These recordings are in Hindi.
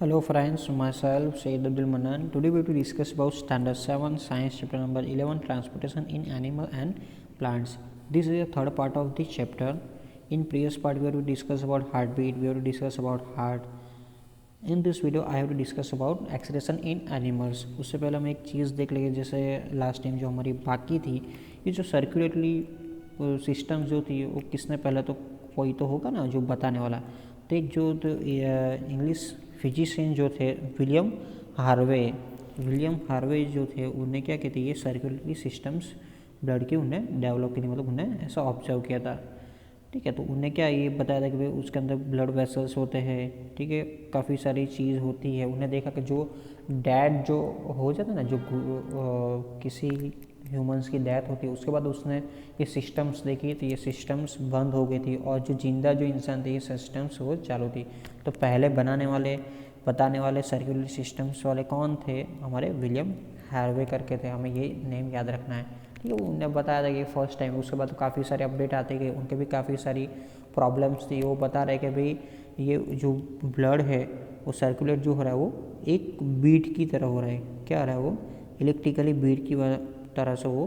Hello friends, myself Sayyid Abdul Manan. Today we will discuss about Standard 7 Science chapter number 11 Transportation in Animal and Plants. This is the third part of the chapter. In previous part we have to discuss about heartbeat, we have to discuss about heart. In this video I have to discuss about acceleration in animals. उससे पहले हम एक चीज़ देख लेंगे, जैसे लास्ट टाइम जो हमारी बाकी थी, ये जो सर्कुलेटरी सिस्टम जो थी वो किसने पहले, तो कोई तो होगा ना जो बताने वाला। तो एक जो इंग्लिश फिजिशियन जो थे विलियम हार्वे जो थे, उन्हें क्या कहते हैं, ये सर्कुलेटरी सिस्टम्स ब्लड की उन्हें डेवलप की थी, मतलब उन्हें ऐसा ऑब्जर्व किया था। ठीक है, तो उन्हें क्या ये बताया था कि भाई उसके अंदर ब्लड वेसल्स होते हैं, ठीक है, काफ़ी सारी चीज़ होती है। उन्हें देखा कि जो डेड जो हो जाता है ना, जो किसी ह्यूमंस की डेथ होती है, उसके बाद उसने ये सिस्टम्स देखी, तो ये सिस्टम्स बंद हो गई थी, और जो जिंदा जो इंसान थे ये सिस्टम्स वो चालू थी। तो पहले बताने वाले सर्कुलर सिस्टम्स वाले कौन थे, हमारे विलियम हार्वे करके थे, हमें ये नेम याद रखना है। ठीक है, उन्हें बताया था कि फर्स्ट टाइम, उसके बाद काफ़ी सारे अपडेट आते गए, उनके भी काफ़ी सारी प्रॉब्लम्स थी। वो बता रहे कि भाई ये जो ब्लड है वो सर्कुलेट जो हो रहा है वो एक बीट की तरह हो रहा है। क्या हो रहा है, वो इलेक्ट्रिकली बीट की तरह से वो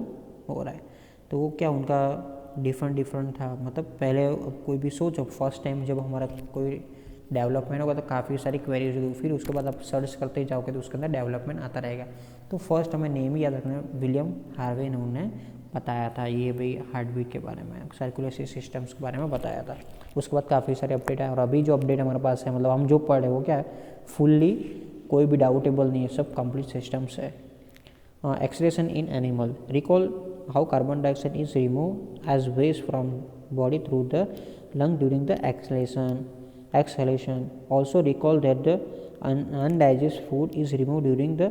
हो रहा है। तो वो क्या उनका डिफरेंट था, मतलब पहले कोई भी सोचो, फर्स्ट टाइम जब हमारा कोई डेवलपमेंट होगा तो काफ़ी सारी क्वेरीज होगी, फिर उसके बाद आप सर्च करते जाओगे तो उसके अंदर डेवलपमेंट आता रहेगा। तो फर्स्ट हमें नेम ही याद रखना है, विलियम हार्वे ने उन्हें बताया था ये भाई हार्ट बीट के बारे में, सर्कुलेटरी सिस्टम्स के बारे में बताया था। उसके बाद काफ़ी सारे अपडेट आए, और अभी जो अपडेट हमारे पास है, मतलब हम जो पढ़ रहे हैं वो क्या है, फुल्ली कोई भी डाउटेबल नहीं है, सब कंप्लीट सिस्टम्स है। Excretion in animal. Recall how carbon dioxide is removed as waste from body through the lung during the exhalation. Also recall that the undigested food is removed during the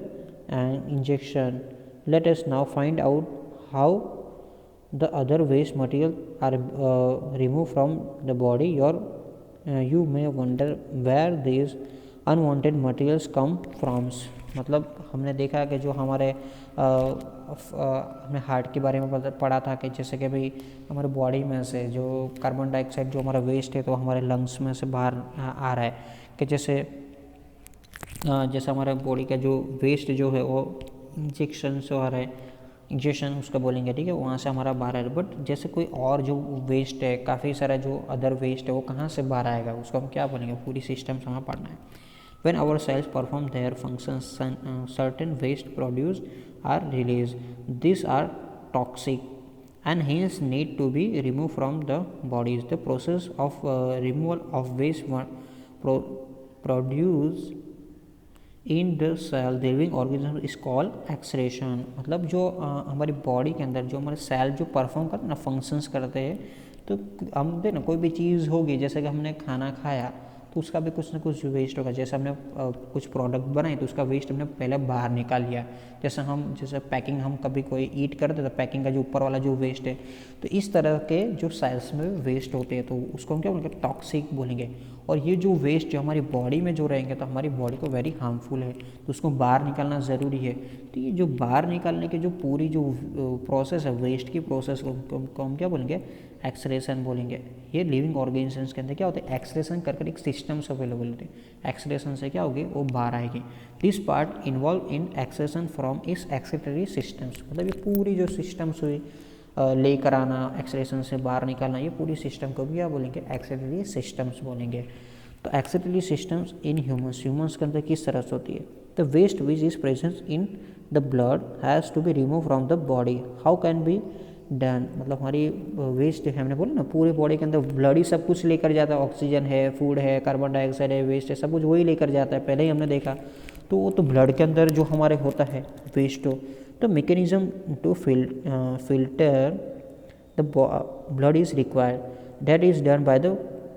injection. Let us now find out how the other waste material are removed from the body. You may wonder where these unwanted materials come firms. मतलब हमने देखा कि जो हमारे हमने हार्ट के बारे में पढ़ा था कि जैसे कि भाई हमारे बॉडी में से जो कार्बन डाइऑक्साइड जो हमारा वेस्ट है तो हमारे लंग्स में से बाहर आ रहा है, कि जैसे हमारे बॉडी का जो वेस्ट जो है वो इंजेक्शन से आ रहा है, इंजेक्शन उसका बोलेंगे, ठीक है, वहाँ से हमारा बाहर आएगा। बट जैसे कोई और जो वेस्ट है, काफ़ी सारा जो अदर वेस्ट है, वो कहाँ से बाहर आएगा, उसको हम क्या बोलेंगे, पूरी सिस्टम हमें पढ़ना है। When our cells perform their functions, certain waste produced are released. These are toxic and hence need to be removed from the bodies. The process of removal of waste produced in the cell living organism is called excretion. मतलब जो हमारी बॉडी के अंदर जो हमारे सेल जो परफॉर्म करते हैं ना, फंक्शंस करते हैं, तो हम दे ना कोई भी चीज़ होगी, जैसे कि हमने खाना खाया तो उसका भी कुछ ना कुछ वेस्ट होगा। जैसे हमने कुछ प्रोडक्ट बनाए तो उसका वेस्ट हमने पहले बाहर निकाल लिया। जैसे पैकिंग हम कभी कोई ईट करते तो पैकिंग का जो ऊपर वाला जो वेस्ट है, तो इस तरह के जो सेल्स में वेस्ट होते हैं तो उसको हम क्या बोलेंगे, टॉक्सिक बोलेंगे। और ये जो वेस्ट जो हमारी बॉडी में जो रहेंगे तो हमारी बॉडी को वेरी हार्मफुल है, तो उसको बाहर निकालना ज़रूरी है। तो ये जो बाहर निकालने की जो पूरी जो प्रोसेस है, वेस्ट की प्रोसेस को हम क्या बोलेंगे, एक्सक्रीशन बोलेंगे। ये लिविंग ऑर्गेनिजम्स के अंदर क्या होता है, एक्सक्रीशन करके एक सिस्टम्स अवेलेबल होते हैं। एक्सक्रीशन से क्या होगी, वो बाहर आएगी। This part involve in excretion from इस एक्सक्रीटरी सिस्टम्स। मतलब ये पूरी जो सिस्टम्स हुई लेकर आना, एक्सक्रीशन से बाहर निकालना, ये पूरी सिस्टम को भी क्या बोलेंगे, एक्सक्रीटरी सिस्टम्स बोलेंगे। तो एक्सक्रीटरी सिस्टम्स इन ह्यूमंस के अंदर किस तरह से होती है, the waste which is present in the blood has to be remove from the body. How can be done, मतलब हमारी वेस्ट है, हमने बोला ना पूरे बॉडी के अंदर ब्लड ही सब कुछ लेकर जाता है, ऑक्सीजन है, फूड है, कार्बन डाइऑक्साइड है, वेस्ट है, सब कुछ वही लेकर जाता है, पहले ही हमने देखा। तो वो तो ब्लड के अंदर जो हमारे होता है वेस्ट हो, तो mechanism to filter the blood is required, that is done by the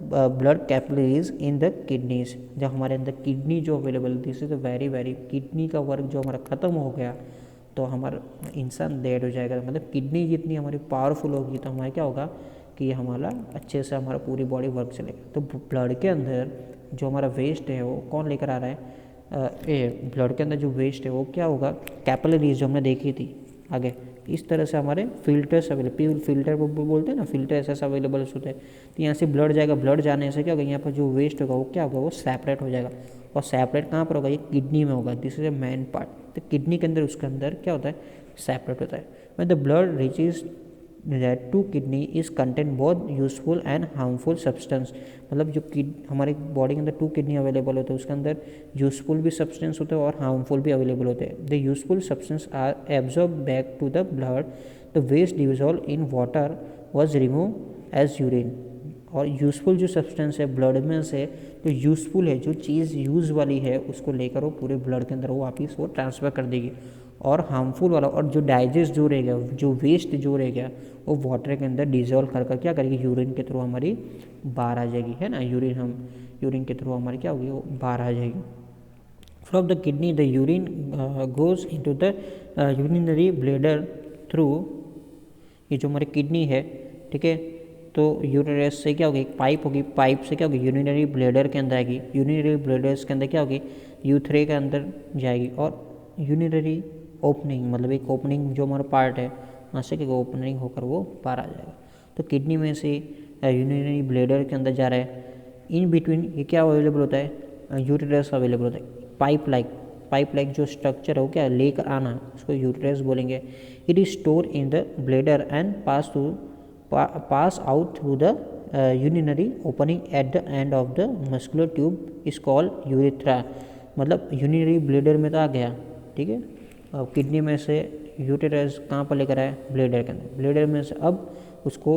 blood capillaries in the kidneys. जब हमारे अंदर किडनी जो available, this is very kidney का वर्क जो हमारा ख़त्म हो गया तो हमारा इंसान डेड हो जाएगा। मतलब किडनी जितनी हमारी पावरफुल होगी तो हमारा क्या होगा कि हमारा अच्छे से हमारा पूरी बॉडी वर्क चलेगा। तो ब्लड के अंदर जो हमारा वेस्ट है वो कौन लेकर आ रहा है, ब्लड के अंदर जो वेस्ट है वो क्या होगा, कैपिलरीज जो हमने देखी थी आगे, इस तरह से हमारे फिल्टर्स अवेलेबल, फिल्टर को बोलते हैं ना, फिल्टर्स ऐसा अवेलेबल होते हैं। तो यहाँ से ब्लड जाएगा, ब्लड जाने से क्या होगा, यहाँ पर जो वेस्ट होगा वो क्या होगा, वो सेपरेट हो जाएगा, और सेपरेट कहाँ पर होगा, ये किडनी में होगा, this is a main part. तो किडनी के अंदर उसके अंदर क्या होता है, सेपरेट होता है। When the blood reaches to kidney is content both useful and harmful substance, मतलब जो हमारे बॉडी के अंदर 2 किडनी अवेलेबल होते हैं, उसके अंदर यूजफुल भी सब्सटेंस होते हैं और हार्मफुल भी अवेलेबल होते हैं। The useful substance are absorb back to the blood, the waste dissolve in water was remove as urine. और यूज़फुल जो सब्सटेंस है ब्लड में से, जो यूज़फुल है, जो चीज़ यूज़ वाली है, उसको लेकर वो पूरे ब्लड के अंदर वो वापस वो ट्रांसफ़र कर देगी। और हार्मफुल वाला और जो डाइजेस्ट जो रहेगा, जो वेस्ट जो रहेगा, वो वाटर के अंदर डिजोल्व कर क्या करेगी, यूरिन के थ्रू हमारी बाहर आ जाएगी, है ना। यूरिन के थ्रू हमारी क्या होगी, वो बाहर आ जाएगी। From the kidney the urine goes into the urinary bladder through, ये जो हमारी किडनी है, ठीक है, तो यूरेरस से क्या होगी, एक पाइप होगी, पाइप से क्या होगी, यूरिनरी ब्लैडर के अंदर आएगी, यूरिनरी ब्लैडर्स के अंदर क्या होगी, यूथ्रे के अंदर जाएगी। और यूरिनरी ओपनिंग, मतलब एक ओपनिंग जो हमारा पार्ट है, वहाँ से क्या ओपनिंग होकर वो बाहर आ जाएगा। तो किडनी में से यूरिनरी ब्लैडर के अंदर जा रहा है, इन बिटवीन ये क्या अवेलेबल होता है, यूरेरस अवेलेबल होता है। पाइप लाइक जो स्ट्रक्चर है वो क्या लेकर आना, उसको यूरेरस बोलेंगे। It is store in the bladder and pass out through the urinary opening at the end of the muscular tube is called urethra, मतलब यूरिनरी ब्लैडर में तो आ गया, ठीक है। अब किडनी में से यूटेरस कहाँ पर लेकर आए, ब्लैडर के अंदर, ब्लैडर में से अब उसको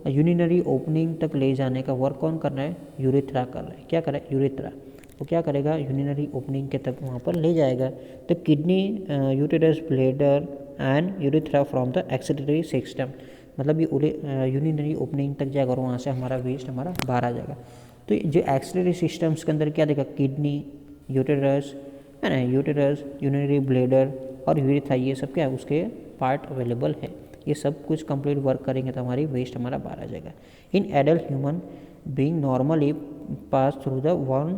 यूरिनरी ओपनिंग तक ले जाने का वर्क कौन कर रहा है, यूरेथ्रा कर रहा है। क्या कर रहा है, यूरेथ्रा, वो क्या करेगा, यूरिनरी ओपनिंग के तक वहाँ पर ले जाएगा। तो kidney, uterus, bladder and urethra from the excretory system, मतलब ये यूरिनरी ओपनिंग तक जाएगा और वहाँ से हमारा वेस्ट हमारा बाहर आ जाएगा। तो जो एक्सक्रीटरी सिस्टम्स के अंदर क्या देगा, किडनी, यूटेरस, है ना, यूटेरस, यूरिनरी ब्लैडर और यूरेथ्रा, ये सब क्या है उसके पार्ट अवेलेबल है। ये सब कुछ कंप्लीट वर्क करेंगे तो हमारी वेस्ट हमारा बाहर आ जाएगा। In adult human being normally pass through the 1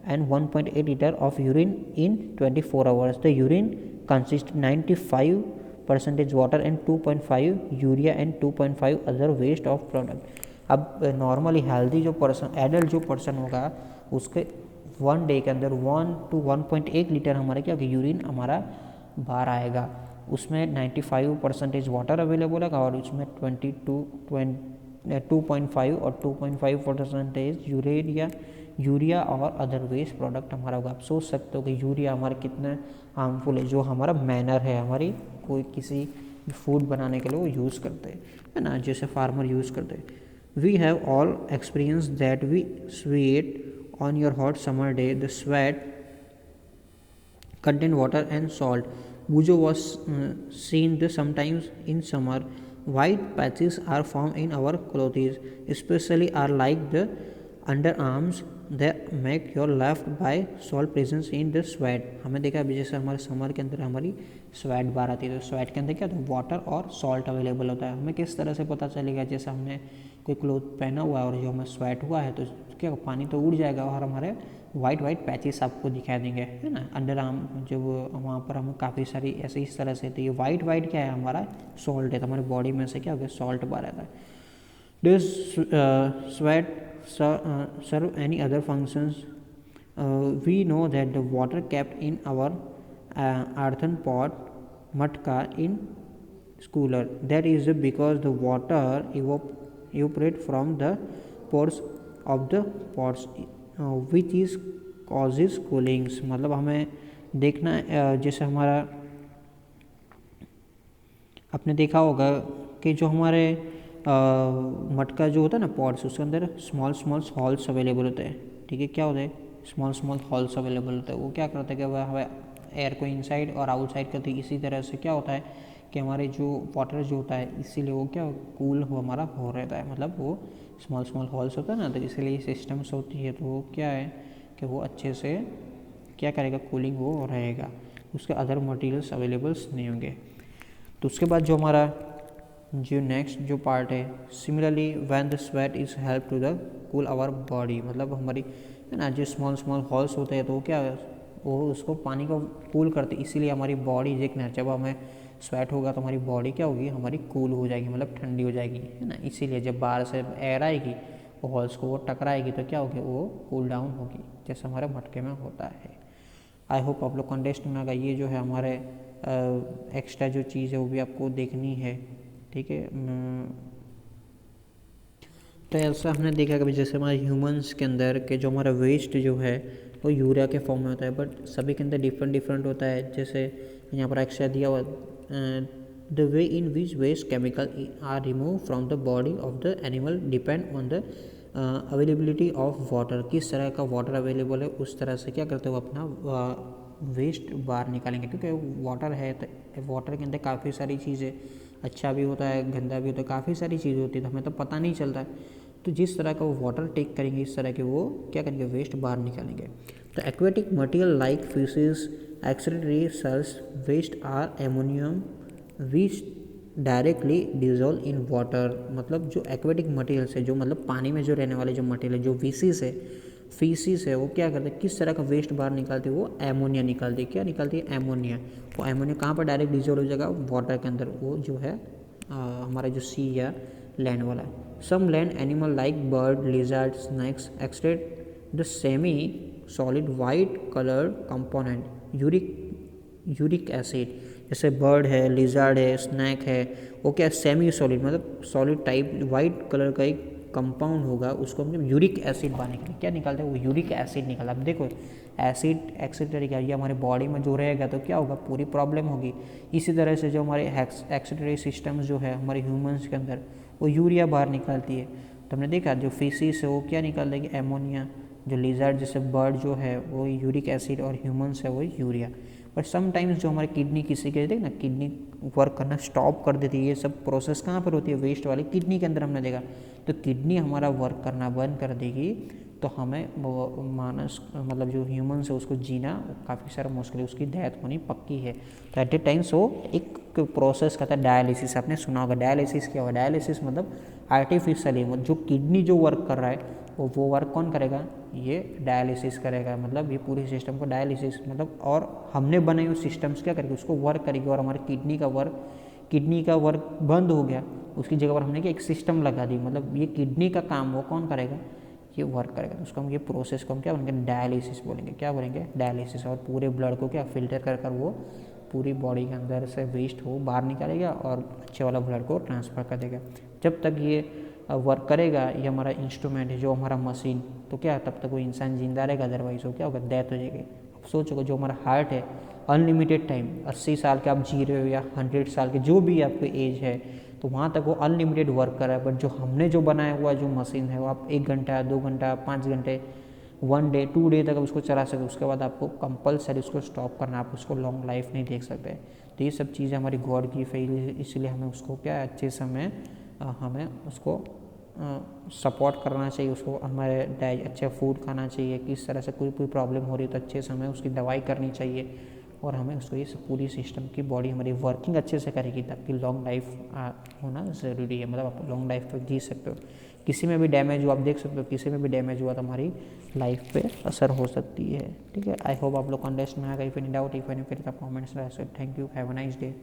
and 1.8 liter of urine in 24 hours. The urine consists 95% water and 2.5 urea and 2.5 other waste of product. अब नॉर्मली हेल्दी जो पर्सन, एडल्ट जो पर्सन होगा, उसके 1 डे के अंदर 1 to 1.8 लीटर हमारा क्या होगा, यूरिन हमारा बाहर आएगा। उसमें 95% वाटर अवेलेबल होगा और उसमें 2.5 और 2.5% यूरिया और अदर वेस्ट प्रोडक्ट हमारा होगा। आप सोच सकते हो कि यूरिया हमारा कितना हार्मफुल है, जो हमारा मैनर है, हमारी कोई किसी फूड बनाने के लिए वो यूज़ करते हैं, है ना, जैसे फार्मर यूज़ करते हैं। We have all experience that we sweat on your hot summer day, the sweat contain water and salt. Bujo was seen sometimes in summer. White patches are formed in our clothes, especially are like the underarms that make your left by salt presence in the sweat. हमें देखा अभी जैसे हमारे समर के अंदर हमारी स्वेट बाहर आती है, तो स्वेट के अंदर क्या होता है, वाटर और सॉल्ट अवेलेबल होता है। हमें किस तरह से पता चलेगा, जैसे हमने कोई क्लोथ पहना हुआ है और जो हमें स्वेट हुआ है, तो क्या पानी तो उड़ जाएगा और हमारे वाइट पैचेस आपको दिखाई देंगे, है ना, अंडर आर्म जब वहाँ पर हमें काफ़ी सारी ऐसे इस तरह से, तो ये वाइट क्या है, हमारा सॉल्ट है। तो हमारी बॉडी में से क्या हो गया, सॉल्ट बाहर आता है। This sweat serve any other functions. We know that the water kept in our earthen pot matka in cooler. That is because the water evaporate from the pores of the pots, which is causes coolings. मतलब हमें देखना जैसे हमारा आपने देखा होगा कि जो हमारे मटका जो होता है ना, पॉट्स, उसके अंदर स्मॉल हॉल्स अवेलेबल होते हैं, ठीक है। क्या होता है, स्मॉल हॉल्स अवेलेबल होता है। वो क्या करता है कि वह हमें एयर को इनसाइड और आउटसाइड करती है। इसी तरह से क्या होता है कि हमारे जो वाटर जो होता है, इसीलिए वो क्या कूल हो हमारा हो रहता है, मतलब वो स्मॉल हॉल्स होता है ना, तो इसलिए सिस्टम्स होती है, तो वो क्या है कि वो अच्छे से क्या करेगा, कूलिंग वो रहेगा, उसके अदर मटेरियल्स अवेलेबल्स नहीं होंगे। तो उसके बाद जो हमारा जो नेक्स्ट जो पार्ट है, similarly when the sweat is help to the cool our body, मतलब हमारी, है ना, जो स्मॉल हॉल्स होते हैं, तो क्या वो उसको पानी को कूल करते, इसीलिए हमारी बॉडी देखना, जब हमें स्वेट होगा तो हमारी बॉडी क्या होगी, हमारी कूल हो जाएगी, मतलब ठंडी हो जाएगी, है ना। इसीलिए जब बाहर से एयर आएगी वो हॉल्स को वो टकराएगी तो क्या होगी, वो कूल डाउन होगी, जैसे हमारे मटके में होता है। आई होप आप लोग को अंडरस्टैंड होगा। ये जो है हमारे एक्स्ट्रा जो चीज़ है वो भी आपको देखनी है, ठीक है। तो ऐसा हमने देखा कि जैसे हमारे ह्यूमंस के अंदर के जो हमारा वेस्ट जो है वो यूरिया के फॉर्म में होता है, बट सभी के अंदर डिफरेंट डिफरेंट होता है। जैसे यहाँ पर एक्स्ट्रा दिया हुआ the way in which waste chemical are remove from the body of the animal depend on the availability of water. किस तरह का वाटर अवेलेबल है उस तरह से क्या करते हो अपना वेस्ट बाहर निकालेंगे, क्योंकि वाटर है तो वाटर के अंदर काफ़ी सारी चीज़ें, अच्छा भी होता है गंदा भी होता है, काफ़ी सारी चीज़ें होती है, तो हमें तो पता नहीं चलता है। तो जिस तरह का वो वाटर टेक करेंगे इस तरह के वो क्या करेंगे वेस्ट बाहर निकालेंगे। तो aquatic material like fishes excretory cells waste are ammonium which directly dissolve in water. मतलब जो एक्वेटिक मटेरियल्स है, जो मतलब पानी में जो रहने वाले जो मटेरियल है, जो फीसिस है वो क्या करते हैं, किस तरह का वेस्ट बाहर निकालती है, वो एमोनिया निकालती है। क्या निकालती है, एमोनिया। वो एमोनिया कहाँ पर डायरेक्ट डिजोल्व हो जाएगा, वाटर के अंदर, वो जो है हमारा जो सी या लैंड वाला है। Some land animal like bird lizard snakes extract the semi solid white colour component uric acid. जैसे बर्ड है, लिजर्ड है, स्नैक है, वो क्या सेमी सॉलिड मतलब सॉलिड टाइप वाइट कलर का एक कंपाउंड होगा, उसको हम जब यूरिक एसिड बनाने के लिए क्या निकालते हैं, वो यूरिक एसिड निकाला। अब देखो एसिड एक्सीटरी का ये हमारे बॉडी में जो रहेगा तो क्या होगा, पूरी प्रॉब्लम होगी। इसी तरह से जो हमारे एक्सीटरी सिस्टम्स जो है हमारे ह्यूमंस के अंदर वो यूरिया बाहर निकालती है। तो हमने देखा जो फिशिस है वो क्या निकाल देंगे, एमोनिया। जो लिजर्ड जैसे बर्ड जो है वो यूरिक एसिड, और ह्यूमंस है वो यूरिया। बट समटाइम्स जो हमारी किडनी किसी के देख ना किडनी वर्क करना स्टॉप कर देती है। ये सब प्रोसेस कहाँ पर होती है, वेस्ट वाली किडनी के अंदर हमने देखा। तो किडनी हमारा वर्क करना बंद कर देगी तो हमें वो मानस मतलब जो ह्यूमंस है उसको जीना काफ़ी सारा मुश्किल है, उसकी डेथ होनी पक्की है। तो एट ए टाइम्स वो एक प्रोसेस कहता है डायलिसिस। आपने सुना होगा डायलिसिस क्या हुआ, डायलिसिस मतलब आर्टिफिशियली जो किडनी जो वर्क कर रहा है वो वर्क कौन करेगा, ये डायलिसिस करेगा। मतलब ये पूरी सिस्टम को डायलिसिस मतलब, और हमने बनाई हुई सिस्टम्स क्या करेगी, उसको वर्क करेगी। और हमारे किडनी का वर्क बंद हो गया, उसकी जगह पर हमने क्या एक सिस्टम लगा दी। मतलब ये किडनी का काम वो कौन करेगा, ये वर्क करेगा। तो उसको हम ये प्रोसेस को हम क्या बोलेंगे, डायलिसिस बोलेंगे। क्या बोलेंगे, डायलिसिस। और पूरे ब्लड को क्या फिल्टर कर वो पूरी बॉडी के अंदर से वेस्ट हो बाहर निकालेगा और अच्छे वाला ब्लड को ट्रांसफ़र कर देगा। जब तक ये वर्क करेगा, ये हमारा इंस्ट्रूमेंट है जो हमारा मशीन, तो क्या तब तक वो इंसान जिंदा रहेगा, अदरवाइज वो क्या होगा, डेथ हो जाएगी। अब सोचो जो हमारा हार्ट है अनलिमिटेड टाइम 80 साल के आप जी रहे हो या 100 साल के जो भी आपकी एज है, तो वहाँ तक वो अनलिमिटेड वर्क कर रहा है। बट जो हमने जो बनाया हुआ जो मशीन है वो आप 1 घंटा 2 घंटा 5 घंटे 1 डे 2 डे तक उसको चला सकते, उसके बाद आपको कंपलसरी उसको स्टॉप करना, आप उसको लॉन्ग लाइफ नहीं देख सकते। तो ये सब चीज़ें हमारी गॉड की फेल, इसलिए हमें उसको क्या अच्छे समय हमें उसको सपोर्ट करना चाहिए, उसको हमारे अच्छा फूड खाना चाहिए। किस तरह से कोई प्रॉब्लम हो रही है तो अच्छे समय उसकी दवाई करनी चाहिए, और हमें उसको ये पूरी सिस्टम की बॉडी हमारी वर्किंग अच्छे से करेगी, ताकि लॉन्ग लाइफ होना ज़रूरी है। मतलब आप लॉन्ग लाइफ तक जी सकते हो। किसी में भी डैमेज हुआ, आप देख सकते हो किसी में भी डैमेज हुआ तो हमारी लाइफ पे असर हो सकती है। ठीक है, आई होप आप लोग को अंडरस्टैंड आएगा। If any doubt, if any further comments, thank you, have a nice day.